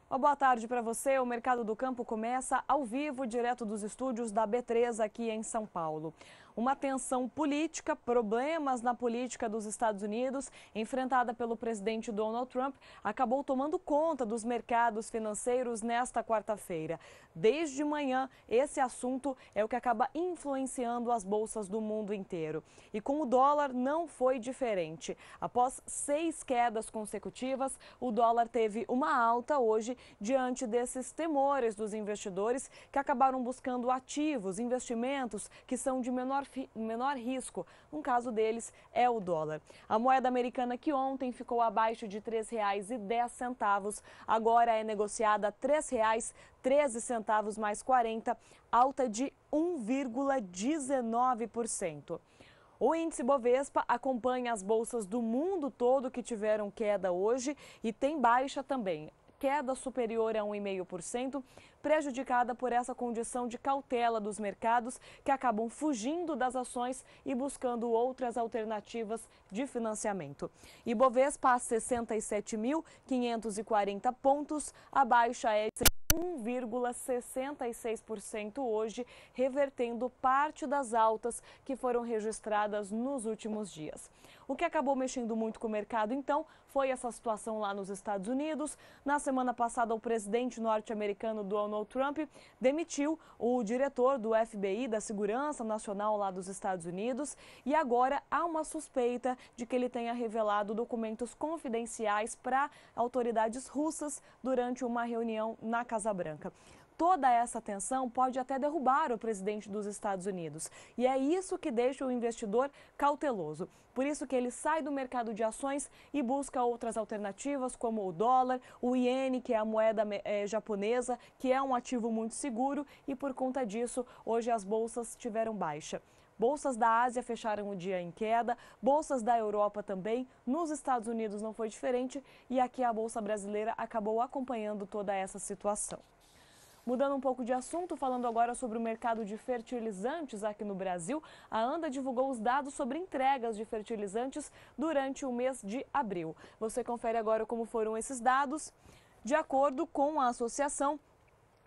Uma boa tarde para você. O Mercado do Campo começa ao vivo, direto dos estúdios da B3 aqui em São Paulo. Uma tensão política, problemas na política dos Estados Unidos, enfrentada pelo presidente Donald Trump, acabou tomando conta dos mercados financeiros nesta quarta-feira. Desde manhã, esse assunto é o que acaba influenciando as bolsas do mundo inteiro. E com o dólar não foi diferente. Após 6 quedas consecutivas, o dólar teve uma alta hoje diante desses temores dos investidores que acabaram buscando ativos, investimentos que são de menor risco. Um caso deles é o dólar. A moeda americana, que ontem ficou abaixo de R$ 3,10, agora é negociada a R$ 3,13 mais 40, alta de 1,19%. O índice Bovespa acompanha as bolsas do mundo todo que tiveram queda hoje e tem baixa também. Queda superior a 1,5%, prejudicada por essa condição de cautela dos mercados que acabam fugindo das ações e buscando outras alternativas de financiamento. Ibovespa a 67.540 pontos, a baixa é de 1,66% hoje, revertendo parte das altas que foram registradas nos últimos dias. O que acabou mexendo muito com o mercado, então, foi essa situação lá nos Estados Unidos. Na semana passada, o presidente norte-americano Donald Trump demitiu o diretor do FBI, da Segurança Nacional lá dos Estados Unidos, e agora há uma suspeita de que ele tenha revelado documentos confidenciais para autoridades russas durante uma reunião na Casa Branca. Toda essa tensão pode até derrubar o presidente dos Estados Unidos. E é isso que deixa o investidor cauteloso. Por isso que ele sai do mercado de ações e busca outras alternativas, como o dólar, o iene, que é a moeda japonesa, que é um ativo muito seguro, e por conta disso, hoje as bolsas tiveram baixa. Bolsas da Ásia fecharam o dia em queda, bolsas da Europa também, nos Estados Unidos não foi diferente e aqui a Bolsa Brasileira acabou acompanhando toda essa situação. Mudando um pouco de assunto, falando agora sobre o mercado de fertilizantes aqui no Brasil, a ANDA divulgou os dados sobre entregas de fertilizantes durante o mês de abril. Você confere agora como foram esses dados. De acordo com a associação,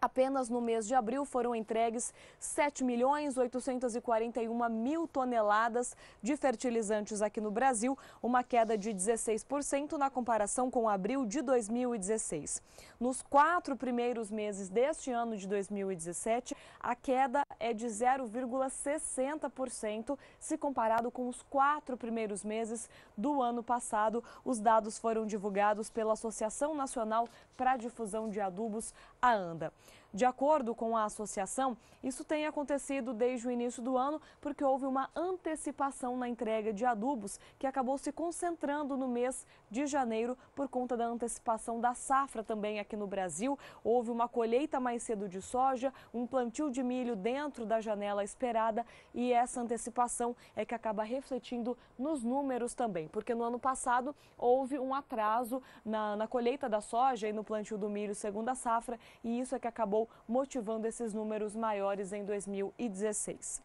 apenas no mês de abril foram entregues 7.841.000 toneladas de fertilizantes aqui no Brasil, uma queda de 16% na comparação com abril de 2016. Nos 4 primeiros meses deste ano de 2017, a queda é de 0,60% se comparado com os 4 primeiros meses do ano passado. Os dados foram divulgados pela Associação Nacional para a Difusão de Adubos, a ANDA. De acordo com a associação, isso tem acontecido desde o início do ano porque houve uma antecipação na entrega de adubos que acabou se concentrando no mês de janeiro por conta da antecipação da safra também aqui no Brasil. Houve uma colheita mais cedo de soja, um plantio de milho dentro da janela esperada e essa antecipação é que acaba refletindo nos números também, porque no ano passado houve um atraso na colheita da soja e no plantio do milho segunda safra e isso é que acabou motivando esses números maiores em 2016.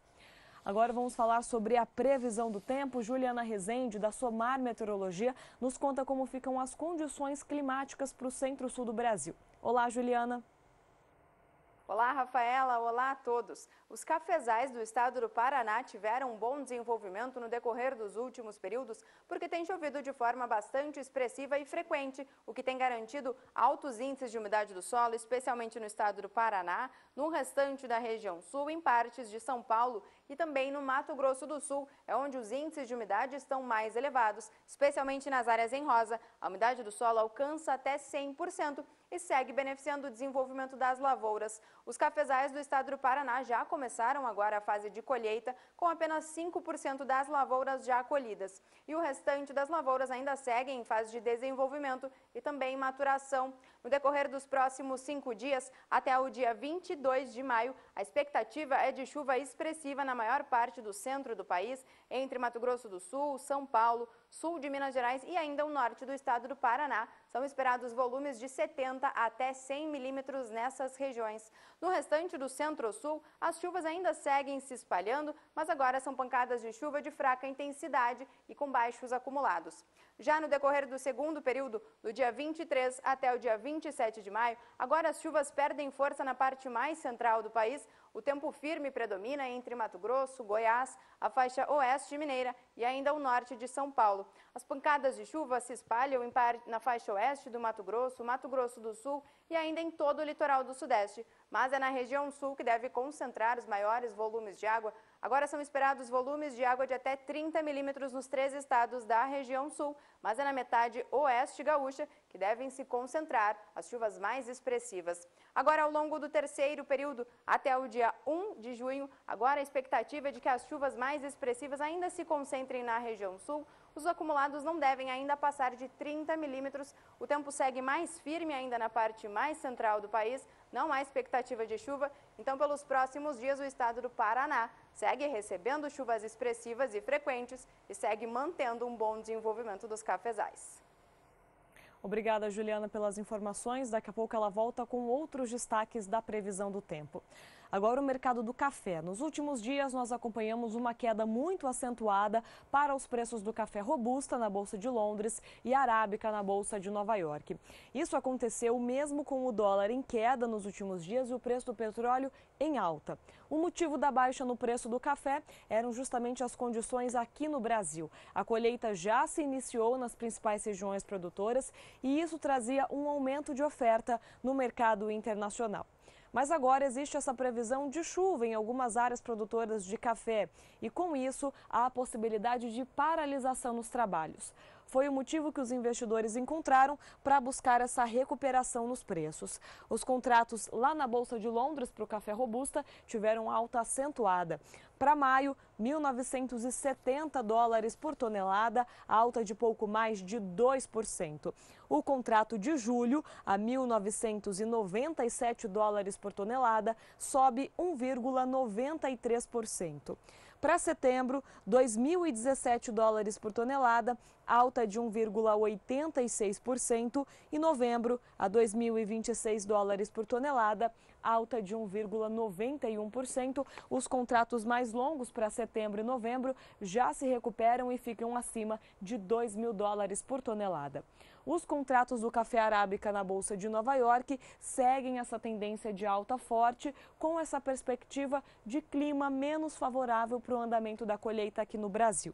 Agora vamos falar sobre a previsão do tempo. Juliana Rezende, da Somar Meteorologia, nos conta como ficam as condições climáticas para o centro-sul do Brasil. Olá, Juliana. Olá, Rafaela. Olá a todos. Os cafezais do estado do Paraná tiveram um bom desenvolvimento no decorrer dos últimos períodos porque tem chovido de forma bastante expressiva e frequente, o que tem garantido altos índices de umidade do solo, especialmente no estado do Paraná, no restante da região sul, em partes de São Paulo e também no Mato Grosso do Sul, é onde os índices de umidade estão mais elevados, especialmente nas áreas em rosa. A umidade do solo alcança até 100%. E segue beneficiando o desenvolvimento das lavouras. Os cafezais do estado do Paraná já começaram agora a fase de colheita, com apenas 5% das lavouras já colhidas. E o restante das lavouras ainda seguem em fase de desenvolvimento e também maturação. No decorrer dos próximos 5 dias, até o dia 22 de maio, a expectativa é de chuva expressiva na maior parte do centro do país, entre Mato Grosso do Sul, São Paulo, sul de Minas Gerais e ainda o norte do estado do Paraná. São esperados volumes de 70 até 100 milímetros nessas regiões. No restante do centro-sul, as chuvas ainda seguem se espalhando, mas agora são pancadas de chuva de fraca intensidade e com baixos acumulados. Já no decorrer do segundo período, do dia 23 até o dia 27 de maio, agora as chuvas perdem força na parte mais central do país. O tempo firme predomina entre Mato Grosso, Goiás, a faixa oeste mineira e ainda o norte de São Paulo. As pancadas de chuva se espalham na faixa oeste do Mato Grosso do Sul e ainda em todo o litoral do Sudeste. Mas é na região sul que deve concentrar os maiores volumes de água. Agora são esperados volumes de água de até 30 milímetros nos 3 estados da região sul, mas é na metade oeste gaúcha que devem se concentrar as chuvas mais expressivas. Agora, ao longo do terceiro período, até o dia 1 de junho, agora a expectativa é de que as chuvas mais expressivas ainda se concentrem na região sul. Os acumulados não devem ainda passar de 30 milímetros. O tempo segue mais firme ainda na parte mais central do país. Não há expectativa de chuva. Então, pelos próximos dias, o estado do Paraná segue recebendo chuvas expressivas e frequentes e segue mantendo um bom desenvolvimento dos cafezais. Obrigada, Juliana, pelas informações. Daqui a pouco ela volta com outros destaques da previsão do tempo. Agora o mercado do café. Nos últimos dias nós acompanhamos uma queda muito acentuada para os preços do café robusta na Bolsa de Londres e arábica na Bolsa de Nova York. Isso aconteceu mesmo com o dólar em queda nos últimos dias e o preço do petróleo em alta. O motivo da baixa no preço do café eram justamente as condições aqui no Brasil. A colheita já se iniciou nas principais regiões produtoras e isso trazia um aumento de oferta no mercado internacional. Mas agora existe essa previsão de chuva em algumas áreas produtoras de café e, com isso, há a possibilidade de paralisação nos trabalhos. Foi o motivo que os investidores encontraram para buscar essa recuperação nos preços. Os contratos lá na Bolsa de Londres para o café robusta tiveram alta acentuada. Para maio, 1.970 dólares por tonelada, alta de pouco mais de 2%. O contrato de julho, a 1.997 dólares por tonelada, sobe 1,93%. Para setembro, 2.017 dólares por tonelada, alta de 1,86%. E novembro, a 2.026 dólares por tonelada, alta de 1,91%. Os contratos mais longos para setembro e novembro já se recuperam e ficam acima de 2.000 dólares por tonelada. Os contratos do café arábica na Bolsa de Nova York seguem essa tendência de alta forte, com essa perspectiva de clima menos favorável para o andamento da colheita aqui no Brasil.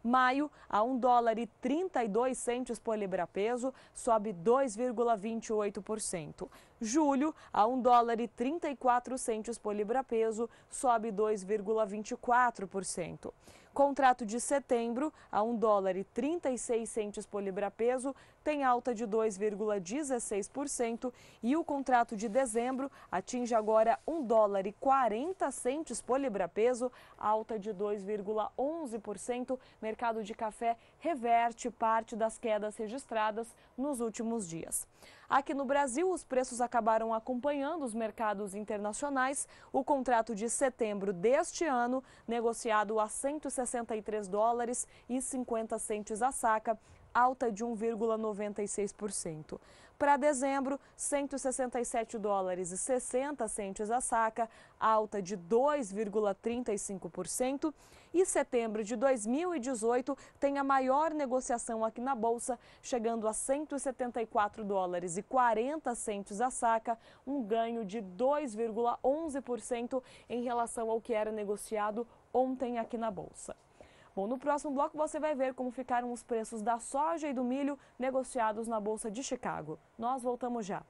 Maio, a $1,32 por libra-peso, sobe 2,28%. Julho, a $1,34 por libra-peso, sobe 2,24%. Contrato de setembro, a $1,36 por libra-peso, tem alta de 2,16%. E o contrato de dezembro atinge agora $1,40 por libra-peso, alta de 2,11%. Mercado de café reverte parte das quedas registradas nos últimos dias. Aqui no Brasil, os preços acabaram acompanhando os mercados internacionais. O contrato de setembro deste ano, negociado a $163,50 a saca, alta de 1,96%. Para dezembro, $167,60 a saca, alta de 2,35%. E setembro de 2018 tem a maior negociação aqui na Bolsa, chegando a $174,40 a saca, um ganho de 2,11% em relação ao que era negociado ontem aqui na Bolsa. Bom, no próximo bloco você vai ver como ficaram os preços da soja e do milho negociados na Bolsa de Chicago. Nós voltamos já.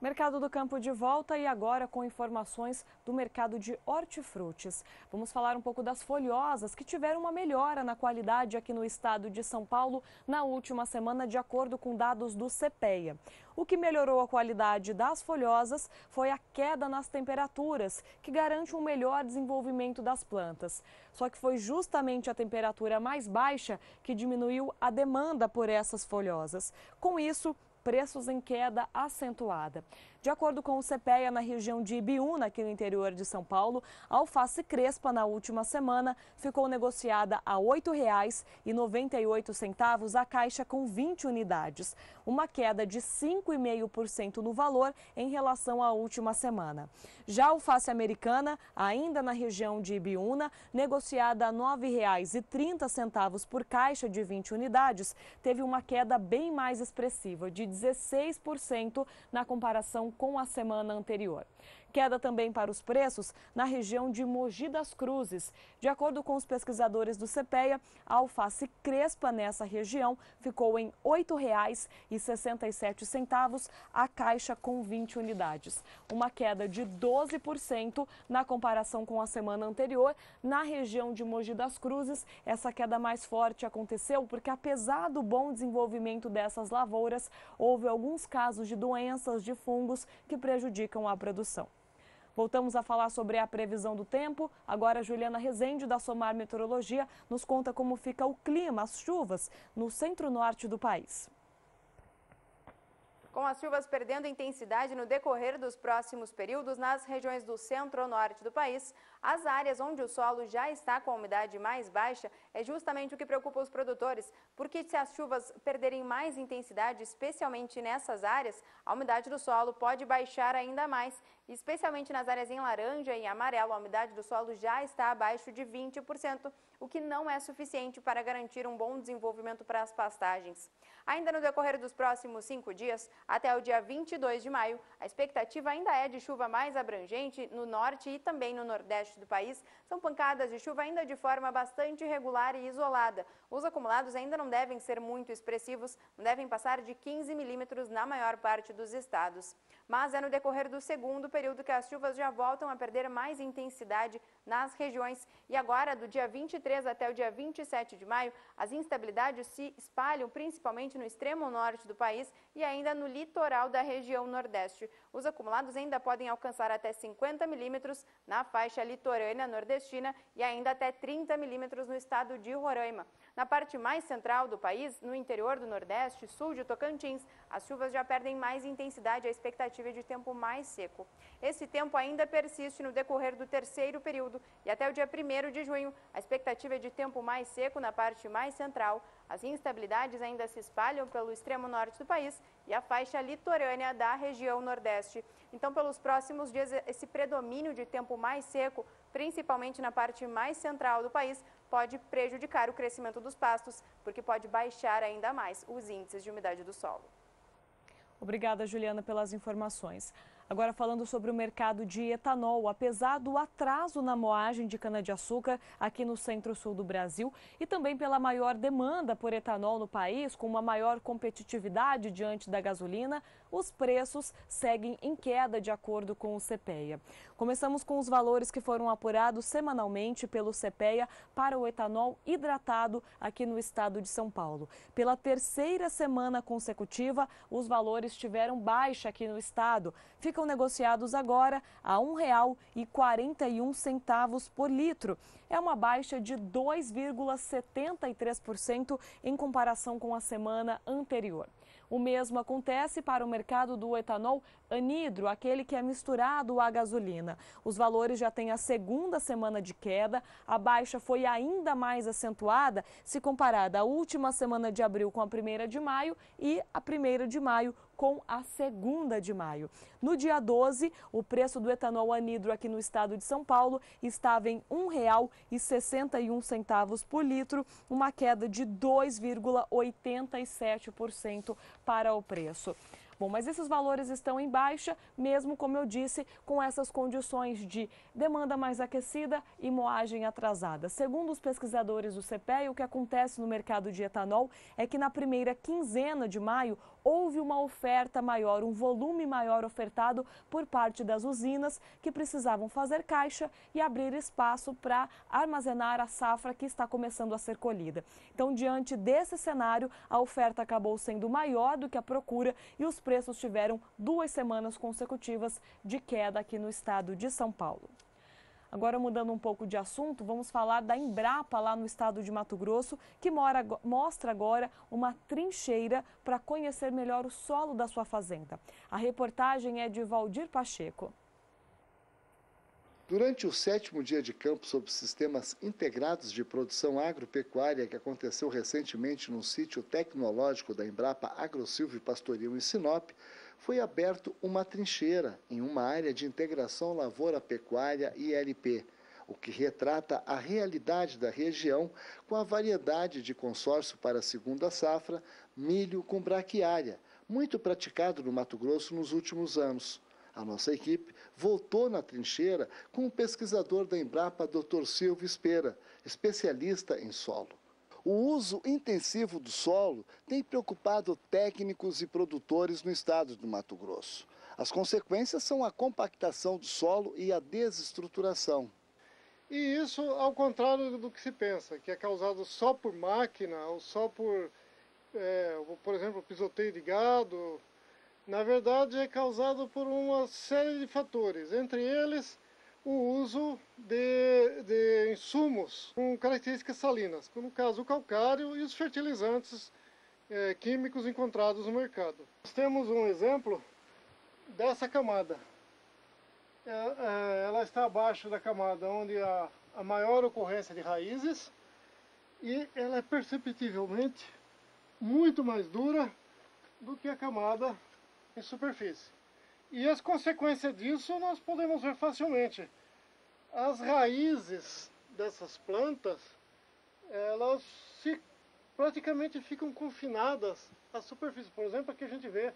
Mercado do Campo de volta e agora com informações do mercado de hortifrutis. Vamos falar um pouco das folhosas que tiveram uma melhora na qualidade aqui no estado de São Paulo na última semana, de acordo com dados do CPEA. O que melhorou a qualidade das folhosas foi a queda nas temperaturas, que garante um melhor desenvolvimento das plantas. Só que foi justamente a temperatura mais baixa que diminuiu a demanda por essas folhosas. Com isso, preços em queda acentuada. De acordo com o CPEA, na região de Ibiúna, aqui no interior de São Paulo, a alface crespa na última semana ficou negociada a R$ 8,98 a caixa com 20 unidades, uma queda de 5,5% no valor em relação à última semana. Já a alface americana, ainda na região de Ibiúna, negociada a R$ 9,30 por caixa de 20 unidades, teve uma queda bem mais expressiva, de 16% na comparação com a semana anterior. Queda também para os preços na região de Mogi das Cruzes. De acordo com os pesquisadores do CPEA, a alface crespa nessa região ficou em R$ 8,67 a caixa com 20 unidades. Uma queda de 12% na comparação com a semana anterior. Na região de Mogi das Cruzes, essa queda mais forte aconteceu porque, apesar do bom desenvolvimento dessas lavouras, houve alguns casos de doenças de fungos que prejudicam a produção. Voltamos a falar sobre a previsão do tempo. Agora, Juliana Rezende, da Somar Meteorologia, nos conta como fica o clima, as chuvas, no centro-norte do país. Com as chuvas perdendo intensidade no decorrer dos próximos períodos nas regiões do centro-norte do país, as áreas onde o solo já está com a umidade mais baixa é justamente o que preocupa os produtores, porque se as chuvas perderem mais intensidade, especialmente nessas áreas, a umidade do solo pode baixar ainda mais. Especialmente nas áreas em laranja e amarelo, a umidade do solo já está abaixo de 20%, o que não é suficiente para garantir um bom desenvolvimento para as pastagens. Ainda no decorrer dos próximos 5 dias, até o dia 22 de maio, a expectativa ainda é de chuva mais abrangente no norte e também no nordeste do país. São pancadas de chuva ainda de forma bastante irregular e isolada. Os acumulados ainda não devem ser muito expressivos, não devem passar de 15 milímetros na maior parte dos estados. Mas é no decorrer do segundo período que as chuvas já voltam a perder mais intensidade nas regiões. E agora, do dia 23 até o dia 27 de maio, as instabilidades se espalham principalmente no extremo norte do país e ainda no litoral da região nordeste. Os acumulados ainda podem alcançar até 50 milímetros na faixa litorânea nordestina e ainda até 30 milímetros no estado de Roraima. Na parte mais central do país, no interior do Nordeste, sul de Tocantins, as chuvas já perdem mais intensidade e a expectativa é de tempo mais seco. Esse tempo ainda persiste no decorrer do terceiro período e até o dia 1º de junho, a expectativa é de tempo mais seco na parte mais central. As instabilidades ainda se espalham pelo extremo norte do país e a faixa litorânea da região Nordeste. Então, pelos próximos dias, esse predomínio de tempo mais seco, principalmente na parte mais central do país, pode prejudicar o crescimento dos pastos, porque pode baixar ainda mais os índices de umidade do solo. Obrigada, Juliana, pelas informações. Agora, falando sobre o mercado de etanol, apesar do atraso na moagem de cana-de-açúcar aqui no centro-sul do Brasil e também pela maior demanda por etanol no país, com uma maior competitividade diante da gasolina, os preços seguem em queda de acordo com o CPEA. Começamos com os valores que foram apurados semanalmente pelo CPEA para o etanol hidratado aqui no estado de São Paulo. Pela terceira semana consecutiva, os valores tiveram baixa aqui no estado. Ficam negociados agora a R$ 1,41 por litro. É uma baixa de 2,73% em comparação com a semana anterior. O mesmo acontece para o mercado do etanol anidro, aquele que é misturado à gasolina. Os valores já têm a segunda semana de queda. A baixa foi ainda mais acentuada se comparada a última semana de abril com a 1ª de maio e a 1ª de maio com a 2ª de maio. No dia 12, o preço do etanol anidro aqui no estado de São Paulo estava em R$ 1,61 por litro, uma queda de 2,87% para o preço. Bom, mas esses valores estão em baixa, mesmo, como eu disse, com essas condições de demanda mais aquecida e moagem atrasada. Segundo os pesquisadores do CPEA, o que acontece no mercado de etanol é que na primeira quinzena de maio houve uma oferta maior, um volume maior ofertado por parte das usinas que precisavam fazer caixa e abrir espaço para armazenar a safra que está começando a ser colhida. Então, diante desse cenário, a oferta acabou sendo maior do que a procura e os preços tiveram 2 semanas consecutivas de queda aqui no estado de São Paulo. Agora, mudando um pouco de assunto, vamos falar da Embrapa lá no estado de Mato Grosso, que mostra agora uma trincheira para conhecer melhor o solo da sua fazenda. A reportagem é de Valdir Pacheco. Durante o 7º dia de campo sobre sistemas integrados de produção agropecuária que aconteceu recentemente no sítio tecnológico da Embrapa Agrosilvo e Pastoril em Sinop, foi aberto uma trincheira em uma área de integração lavoura-pecuária ILP, o que retrata a realidade da região com a variedade de consórcio para a segunda safra, milho com braquiária, muito praticado no Mato Grosso nos últimos anos. A nossa equipe voltou na trincheira com o pesquisador da Embrapa, Dr. Silvio Espera, especialista em solo. O uso intensivo do solo tem preocupado técnicos e produtores no estado do Mato Grosso. As consequências são a compactação do solo e a desestruturação. E isso ao contrário do que se pensa, que é causado só por máquina ou só por exemplo, pisoteio de gado. Na verdade, é causado por uma série de fatores, entre eles o uso de insumos com características salinas, como no caso o calcário e os fertilizantes químicos encontrados no mercado. Nós temos um exemplo dessa camada. Ela está abaixo da camada onde há a maior ocorrência de raízes e ela é perceptivelmente muito mais dura do que a camada em superfície. E as consequências disso nós podemos ver facilmente. As raízes dessas plantas, elas praticamente ficam confinadas à superfície. Por exemplo, aqui a gente vê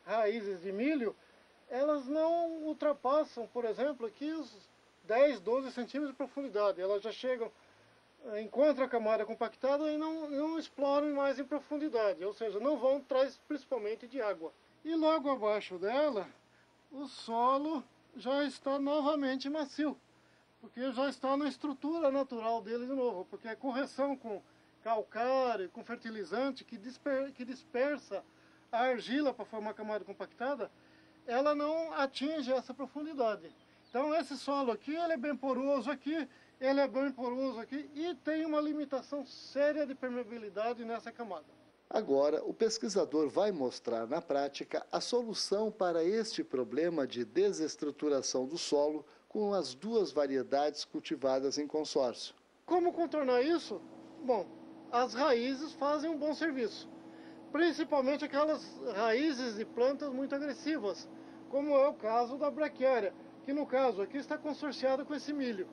raízes de milho, elas não ultrapassam, por exemplo, aqui os 10, 12 centímetros de profundidade. Elas já chegam, encontram a camada compactada e não exploram mais em profundidade, ou seja, não vão atrás principalmente de água. E logo abaixo dela, o solo já está novamente macio, porque já está na estrutura natural dele de novo, porque a correção com calcário, com fertilizante, que dispersa a argila para formar a camada compactada, ela não atinge essa profundidade. Então esse solo aqui, ele é bem poroso aqui, ele é bem poroso aqui e tem uma limitação séria de permeabilidade nessa camada. Agora, o pesquisador vai mostrar na prática a solução para este problema de desestruturação do solo com as duas variedades cultivadas em consórcio. Como contornar isso? Bom, as raízes fazem um bom serviço, principalmente aquelas raízes de plantas muito agressivas, como é o caso da braquiária, que no caso aqui está consorciada com esse milho.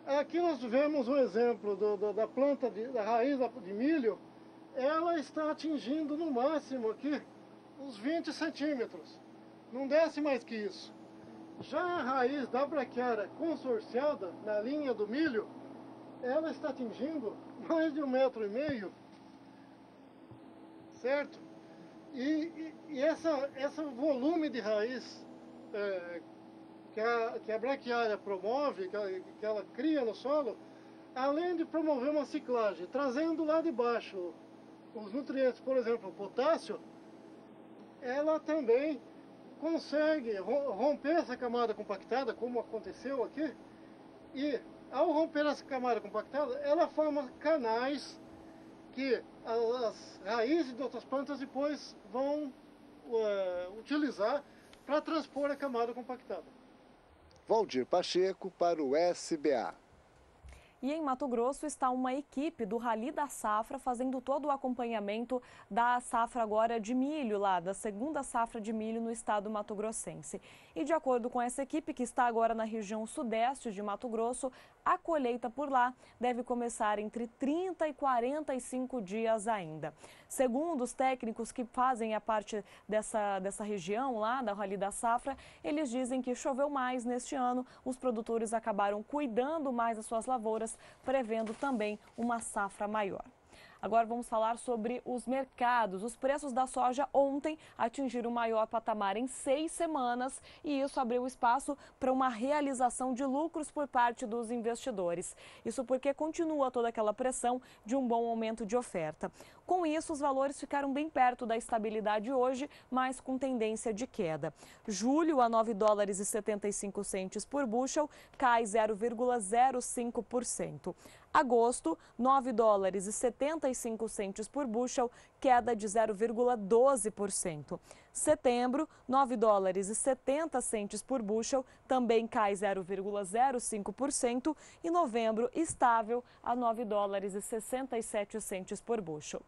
Aqui nós vemos um exemplo da planta, da raiz de milho. Ela está atingindo no máximo aqui uns 20 centímetros, não desce mais que isso. Já a raiz da braquiária consorciada na linha do milho, ela está atingindo mais de 1,5 metro, certo? E esse volume de raiz que a braquiária promove, que ela cria no solo, além de promover uma ciclagem, trazendo lá de baixo os nutrientes, por exemplo, o potássio, ela também consegue romper essa camada compactada, como aconteceu aqui, e ao romper essa camada compactada, ela forma canais que as raízes de outras plantas depois vão utilizar para transpor a camada compactada. Valdir Pacheco para o SBA. E em Mato Grosso está uma equipe do Rally da Safra fazendo todo o acompanhamento da safra agora de milho lá, da segunda safra de milho no estado mato-grossense. E de acordo com essa equipe, que está agora na região sudeste de Mato Grosso, a colheita por lá deve começar entre 30 e 45 dias ainda. Segundo os técnicos que fazem a parte dessa região lá, da Rally da Safra, eles dizem que choveu mais neste ano, os produtores acabaram cuidando mais das suas lavouras, prevendo também uma safra maior. Agora vamos falar sobre os mercados. Os preços da soja ontem atingiram o maior patamar em 6 semanas e isso abriu espaço para uma realização de lucros por parte dos investidores. Isso porque continua toda aquela pressão de um bom aumento de oferta. Com isso, os valores ficaram bem perto da estabilidade hoje, mas com tendência de queda. Julho, a $9,75 por bushel, cai 0,05%. Agosto, $9,75 por bushel, queda de 0,12%. Setembro, $9,70 por bushel, também cai 0,05%. E novembro, estável a $9,67 por bushel.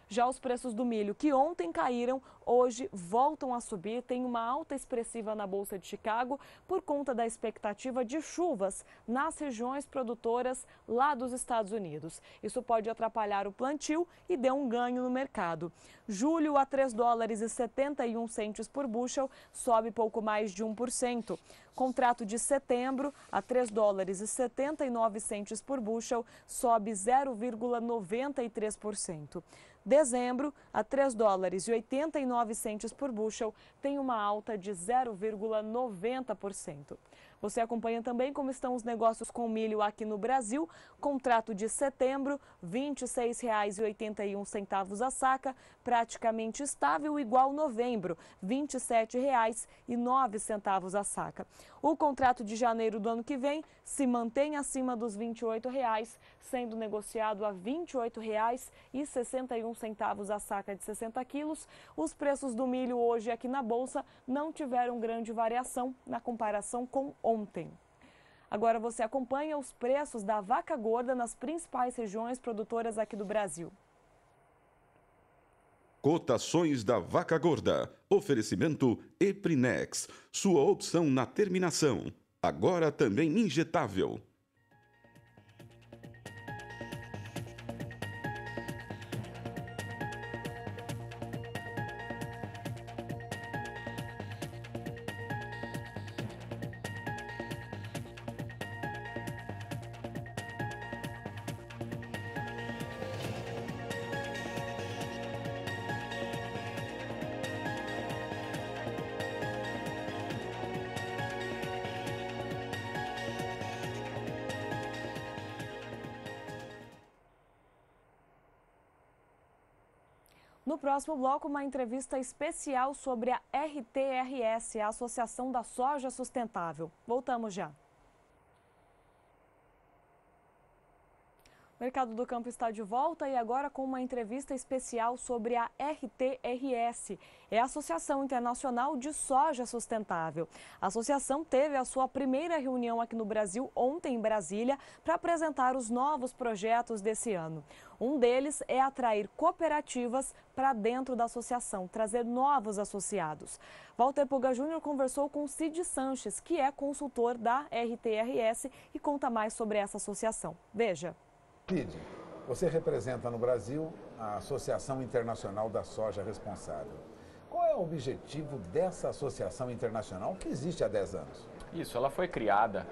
Já os preços do milho, que ontem caíram, hoje voltam a subir. Tem uma alta expressiva na Bolsa de Chicago por conta da expectativa de chuvas nas regiões produtoras lá dos Estados Unidos. Isso pode atrapalhar o plantio e deu um ganho no mercado. Julho, a $3,71 por bushel, sobe pouco mais de 1%. Contrato de setembro, a $3,79 por bushel, sobe 0,93%. Dezembro, a $3,89 por bushel, tem uma alta de 0,90%. Você acompanha também como estão os negócios com milho aqui no Brasil. Contrato de setembro, R$ 26,81 a saca, praticamente estável, igual novembro, R$ 27,09 a saca. O contrato de janeiro do ano que vem se mantém acima dos R$ 28,00, sendo negociado a R$ 28,61 a saca de 60 quilos. Os preços do milho hoje aqui na Bolsa não tiveram grande variação na comparação com ontem. Agora você acompanha os preços da vaca gorda nas principais regiões produtoras aqui do Brasil. Cotações da vaca gorda. Oferecimento Eprinex. Sua opção na terminação. Agora também injetável. No próximo bloco, uma entrevista especial sobre a RTRS, a Associação da Soja Sustentável. Voltamos já. O Mercado do Campo está de volta e agora com uma entrevista especial sobre a RTRS, é a Associação Internacional de Soja Sustentável. A associação teve a sua primeira reunião aqui no Brasil ontem em Brasília para apresentar os novos projetos desse ano. Um deles é atrair cooperativas para dentro da associação, trazer novos associados. Walter Puga Júnior conversou com Cid Sanches, que é consultor da RTRS e conta mais sobre essa associação. Veja. Cid, você representa no Brasil a Associação Internacional da Soja Responsável. Qual é o objetivo dessa associação internacional que existe há 10 anos? Isso, ela foi criada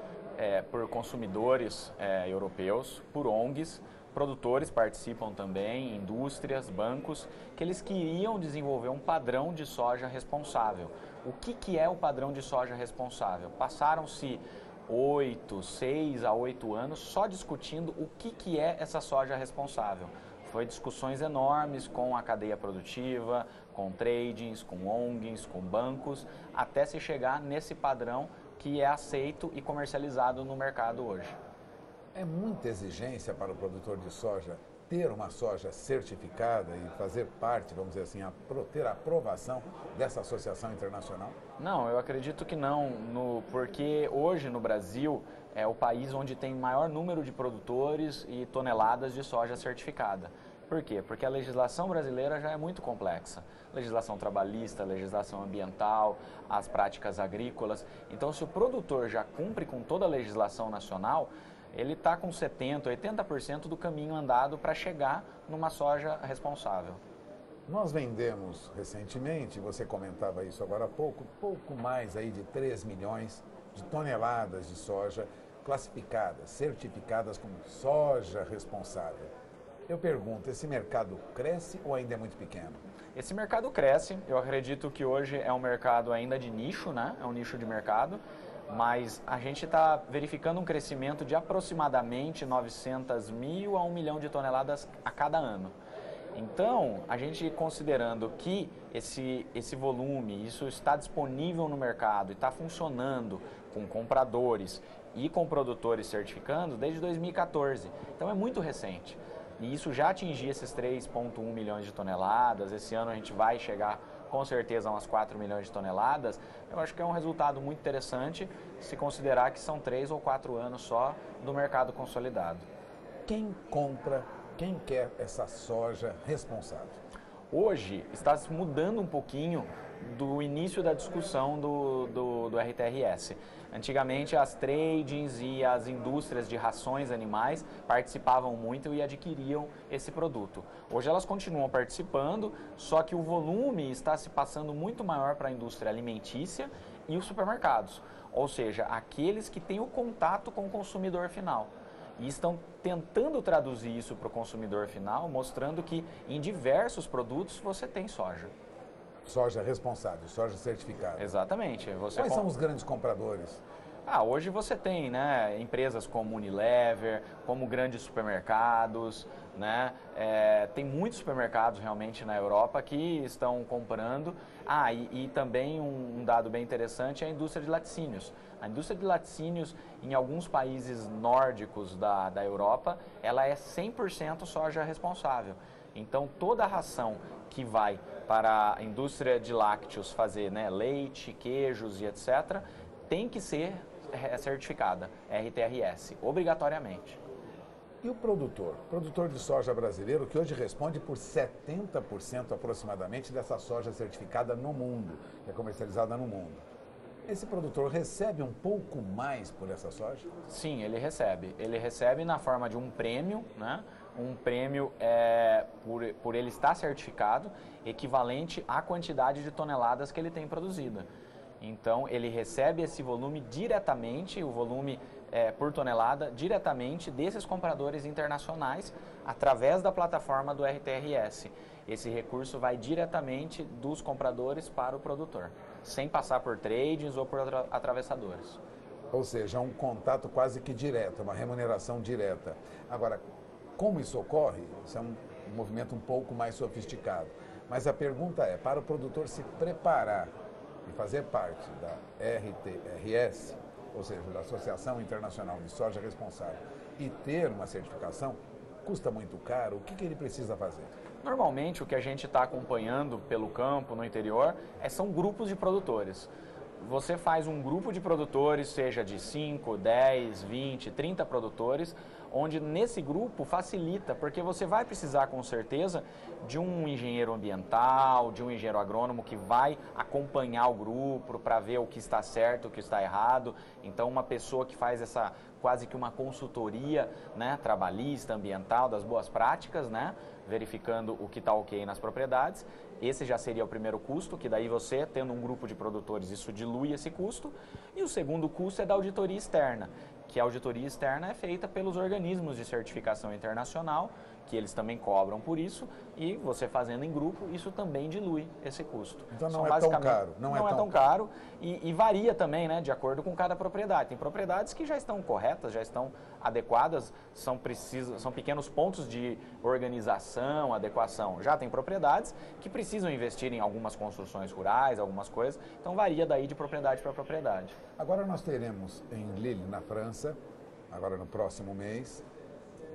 por consumidores europeus, por ONGs, produtores participam também, indústrias, bancos, que eles queriam desenvolver um padrão de soja responsável. O que é o padrão de soja responsável? Passaram-se 6 a 8 anos só discutindo o que é essa soja responsável. Foi discussões enormes com a cadeia produtiva, com tradings, com ONGs, com bancos, até se chegar nesse padrão que é aceito e comercializado no mercado hoje. É muita exigência para o produtor de soja ter uma soja certificada e fazer parte, vamos dizer assim, ter a aprovação dessa associação internacional? Não, eu acredito que não, porque hoje no Brasil é o país onde tem maior número de produtores e toneladas de soja certificada. Por quê? Porque a legislação brasileira já é muito complexa. Legislação trabalhista, legislação ambiental, as práticas agrícolas. Então, se o produtor já cumpre com toda a legislação nacional, ele está com 70%, 80% do caminho andado para chegar numa soja responsável. Nós vendemos recentemente, você comentava isso agora há pouco mais aí de 3 milhões de toneladas de soja classificadas, certificadas como soja responsável. Eu pergunto, esse mercado cresce ou ainda é muito pequeno? Esse mercado cresce, eu acredito que hoje é um mercado ainda de nicho, né? É um nicho de mercado, mas a gente está verificando um crescimento de aproximadamente 900 mil a 1 milhão de toneladas a cada ano. Então, a gente considerando que esse volume, isso está disponível no mercado e está funcionando com compradores e com produtores certificando desde 2014, então é muito recente. E isso já atingia esses 3,1 milhões de toneladas, esse ano a gente vai chegar com certeza a umas 4 milhões de toneladas. Eu acho que é um resultado muito interessante se considerar que são 3 ou 4 anos só do mercado consolidado. Quem compra, quem quer essa soja responsável? Hoje está se mudando um pouquinho do início da discussão do RTRS. Antigamente as tradings e as indústrias de rações animais participavam muito e adquiriam esse produto. Hoje elas continuam participando, só que o volume está se passando muito maior para a indústria alimentícia e os supermercados, ou seja, aqueles que têm o contato com o consumidor final. E estão tentando traduzir isso para o consumidor final, mostrando que em diversos produtos você tem soja. Soja responsável, soja certificada. Exatamente. Quais são os grandes compradores? Hoje você tem, né, empresas como Unilever, como grandes supermercados, né? Tem muitos supermercados realmente na Europa que estão comprando. E também um dado bem interessante é a indústria de laticínios. A indústria de laticínios em alguns países nórdicos da Europa, ela é 100% soja responsável. Então toda a ração que vai para a indústria de lácteos fazer, né, leite, queijos e etc., tem que ser certificada, RTRS, obrigatoriamente. E o produtor de soja brasileiro, que hoje responde por 70% aproximadamente dessa soja certificada no mundo, que é comercializada no mundo. Esse produtor recebe um pouco mais por essa soja? Sim, ele recebe. Ele recebe na forma de um prêmio, né? Um prêmio por ele estar certificado, equivalente à quantidade de toneladas que ele tem produzida. Então, ele recebe esse volume diretamente, o volume por tonelada, diretamente desses compradores internacionais, através da plataforma do RTRS. Esse recurso vai diretamente dos compradores para o produtor, sem passar por tradings ou por atravessadores. Ou seja, um contato quase que direto, uma remuneração direta. Agora, como isso ocorre? Isso é um movimento um pouco mais sofisticado. Mas a pergunta é, para o produtor se preparar e fazer parte da RTRS, ou seja, da Associação Internacional de Soja Responsável, e ter uma certificação, custa muito caro? O que ele precisa fazer? Normalmente, o que a gente está acompanhando pelo campo, no interior, são grupos de produtores. Você faz um grupo de produtores, seja de 5, 10, 20, 30 produtores, onde nesse grupo facilita, porque você vai precisar com certeza de um engenheiro ambiental, de um engenheiro agrônomo que vai acompanhar o grupo para ver o que está certo, o que está errado. Então uma pessoa que faz essa quase que uma consultoria, né, trabalhista, ambiental, das boas práticas, né, verificando o que está ok nas propriedades. Esse já seria o primeiro custo, que daí você, tendo um grupo de produtores, isso dilui esse custo. E o segundo custo é da auditoria externa, que a auditoria externa é feita pelos organismos de certificação internacional, que eles também cobram por isso, e você fazendo em grupo, isso também dilui esse custo. Então não é tão caro. Não é tão caro e varia também, né, de acordo com cada propriedade. Tem propriedades que já estão corretas, já estão adequadas, são pequenos pontos de organização, adequação. Já tem propriedades que precisam investir em algumas construções rurais, algumas coisas, então varia daí de propriedade para propriedade. Agora nós teremos em Lille, na França, agora no próximo mês,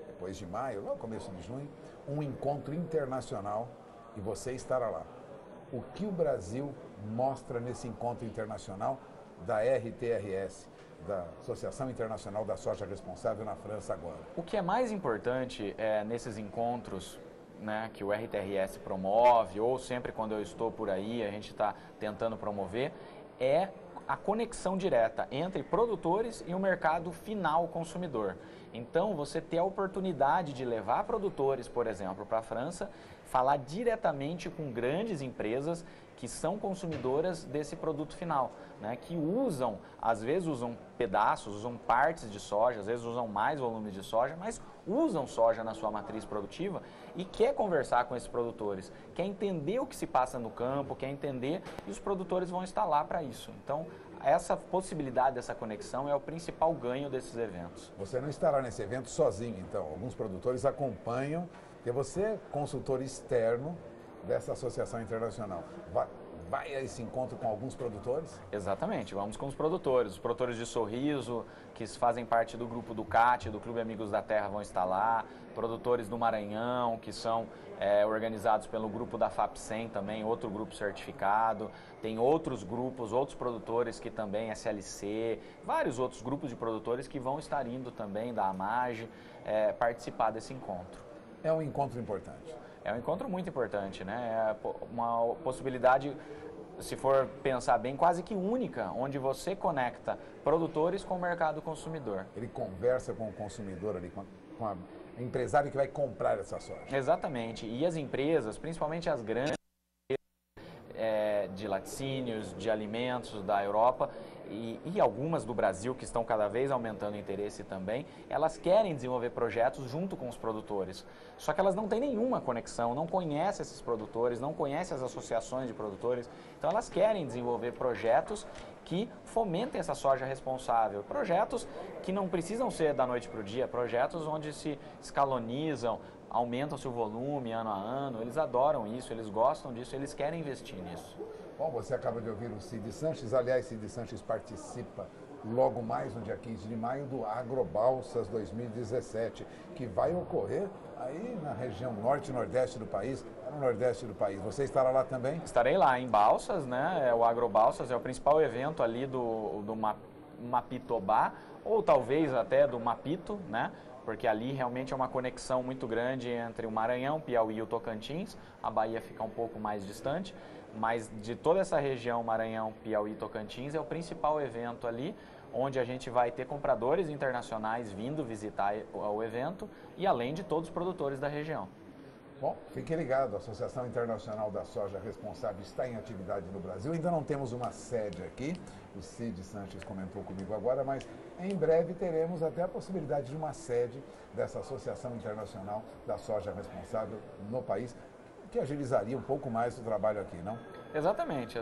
depois de maio, lá no começo de junho, um encontro internacional e você estará lá. O que o Brasil mostra nesse encontro internacional da RTRS, da Associação Internacional da Soja Responsável na França agora? O que é mais importante nesses encontros, né, que o RTRS promove, ou sempre quando eu estou por aí, a gente está tentando promover, é a conexão direta entre produtores e o mercado final consumidor. Então, você ter a oportunidade de levar produtores, por exemplo, para a França, falar diretamente com grandes empresas que são consumidoras desse produto final, né, que usam, às vezes usam pedaços, usam partes de soja, às vezes usam mais volume de soja, mas usam soja na sua matriz produtiva e quer conversar com esses produtores, quer entender o que se passa no campo, quer entender, e os produtores vão estar lá para isso. Então, essa possibilidade dessa conexão é o principal ganho desses eventos. Você não estará nesse evento sozinho, então. Alguns produtores acompanham, porque você é consultor externo dessa associação internacional. Vai a esse encontro com alguns produtores? Exatamente, vamos com os produtores de Sorriso, que fazem parte do grupo do CAT, do Clube Amigos da Terra, vão estar lá, produtores do Maranhão, que são organizados pelo grupo da FAPSEM também, outro grupo certificado, tem outros grupos, outros produtores que também, SLC, vários outros grupos de produtores que vão estar indo também da AMAGE participar desse encontro. É um encontro importante. É um encontro muito importante, né? É uma possibilidade, se for pensar bem, quase que única, onde você conecta produtores com o mercado consumidor. Ele conversa com o consumidor ali, com a empresário que vai comprar essa soja. Exatamente. E as empresas, principalmente as grandes, de laticínios, de alimentos da Europa e algumas do Brasil que estão cada vez aumentando o interesse também, elas querem desenvolver projetos junto com os produtores. Só que elas não têm nenhuma conexão, não conhecem esses produtores, não conhecem as associações de produtores. Então elas querem desenvolver projetos que fomentem essa soja responsável. Projetos que não precisam ser da noite para o dia, projetos onde se escalonizam, aumentam-se o volume ano a ano, eles adoram isso, eles gostam disso, eles querem investir nisso. Bom, você acaba de ouvir o Cid Sanches, aliás, Cid Sanches participa logo mais no dia 15 de maio do Agrobalsas 2017, que vai ocorrer aí na região norte e nordeste do país, no nordeste do país. Você estará lá também? Estarei lá em Balsas, né? O Agrobalsas é o principal evento ali do Mapitobá, ou talvez até do Mapito, né? Porque ali realmente é uma conexão muito grande entre o Maranhão, Piauí e o Tocantins. A Bahia fica um pouco mais distante, mas de toda essa região, Maranhão, Piauí e Tocantins, é o principal evento ali, onde a gente vai ter compradores internacionais vindo visitar o evento e além de todos os produtores da região. Bom, fique ligado, a Associação Internacional da Soja Responsável está em atividade no Brasil. Ainda não temos uma sede aqui, o Cid Sanches comentou comigo agora, mas em breve teremos até a possibilidade de uma sede dessa Associação Internacional da Soja Responsável no país, que agilizaria um pouco mais o trabalho aqui, não? Exatamente.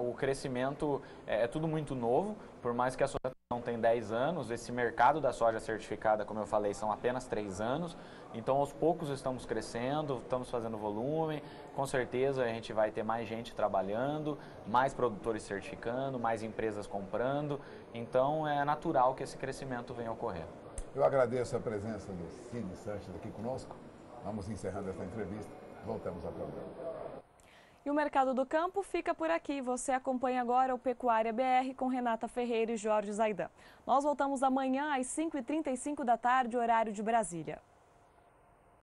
O crescimento é tudo muito novo, por mais que a associação tenha 10 anos, esse mercado da soja certificada, como eu falei, são apenas 3 anos, então aos poucos estamos crescendo, estamos fazendo volume, com certeza a gente vai ter mais gente trabalhando, mais produtores certificando, mais empresas comprando, então é natural que esse crescimento venha a ocorrer. Eu agradeço a presença do Cid Sanches aqui conosco, vamos encerrando essa entrevista, voltamos ao programa. E o Mercado do Campo fica por aqui. Você acompanha agora o Pecuária BR com Renata Ferreira e Jorge Zaidan. Nós voltamos amanhã às 5h35 da tarde, horário de Brasília.